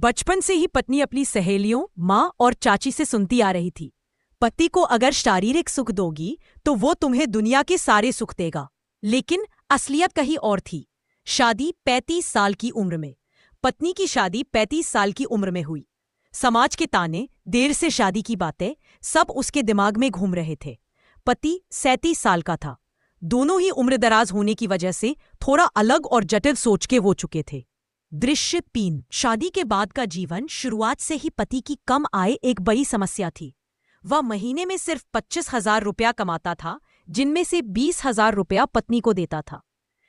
बचपन से ही पत्नी अपनी सहेलियों, माँ और चाची से सुनती आ रही थी, पति को अगर शारीरिक सुख दोगी तो वो तुम्हें दुनिया के सारे सुख देगा। लेकिन असलियत कहीं और थी। शादी 35 साल की उम्र में। पत्नी की शादी 35 साल की उम्र में हुई। समाज के ताने, देर से शादी की बातें, सब उसके दिमाग में घूम रहे थे। पति 37 साल का था। दोनों ही उम्रदराज होने की वजह से थोड़ा अलग और जटिल सोच के हो चुके थे। दृश्य 3। शादी के बाद का जीवन। शुरुआत से ही पति की कम आय एक बड़ी समस्या थी। वह महीने में सिर्फ 25,000 रुपया कमाता था, जिनमें से 20,000 रुपया पत्नी को देता था।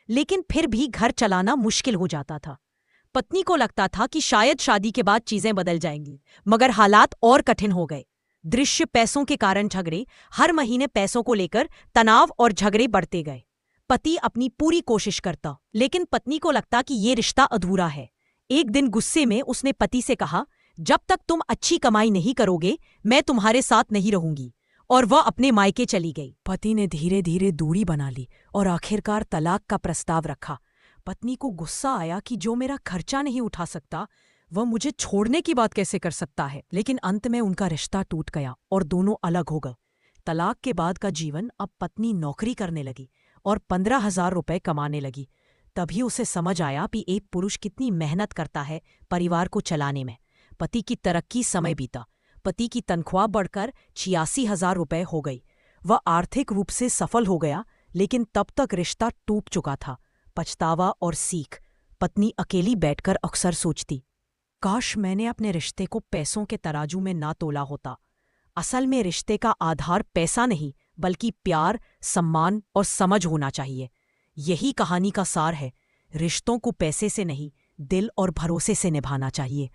लेकिन फिर भी घर चलाना मुश्किल हो जाता था। पत्नी को लगता था कि शायद शादी के बाद चीजें बदल जाएंगी, मगर हालात और कठिन हो गए। दृश्य पैसों के कारण झगड़े। हर महीने पैसों को लेकर तनाव और झगड़े बढ़ते गए। पति अपनी पूरी कोशिश करता, लेकिन पत्नी को लगता कि ये रिश्ता अधूरा है। एक दिन गुस्से में उसने पति से कहा, जब तक तुम अच्छी कमाई नहीं करोगे मैं तुम्हारे साथ नहीं रहूंगी। और वह अपने मायके चली गई। पति ने धीरे धीरे दूरी बना ली और आखिरकार तलाक का प्रस्ताव रखा। पत्नी को गुस्सा आया कि जो मेरा खर्चा नहीं उठा सकता वह मुझे छोड़ने की बात कैसे कर सकता है। लेकिन अंत में उनका रिश्ता टूट गया और दोनों अलग हो गए। तलाक के बाद का जीवन। अब पत्नी नौकरी करने लगी और 15,000 रुपए कमाने लगी। तभी उसे समझ आया कि एक पुरुष कितनी मेहनत करता है परिवार को चलाने में। पति की तरक्की। समय बीता। पति की तनख्वाह बढ़कर 86,000 रुपए हो गई। वह आर्थिक रूप से सफल हो गया, लेकिन तब तक रिश्ता टूट चुका था। पछतावा और सीख। पत्नी अकेली बैठकर अक्सर सोचती, काश मैंने अपने रिश्ते को पैसों के तराजू में ना तोला होता। असल में रिश्ते का आधार पैसा नहीं, बल्कि प्यार, सम्मान और समझ होना चाहिए। यही कहानी का सार है। रिश्तों को पैसे से नहीं, दिल और भरोसे से निभाना चाहिए।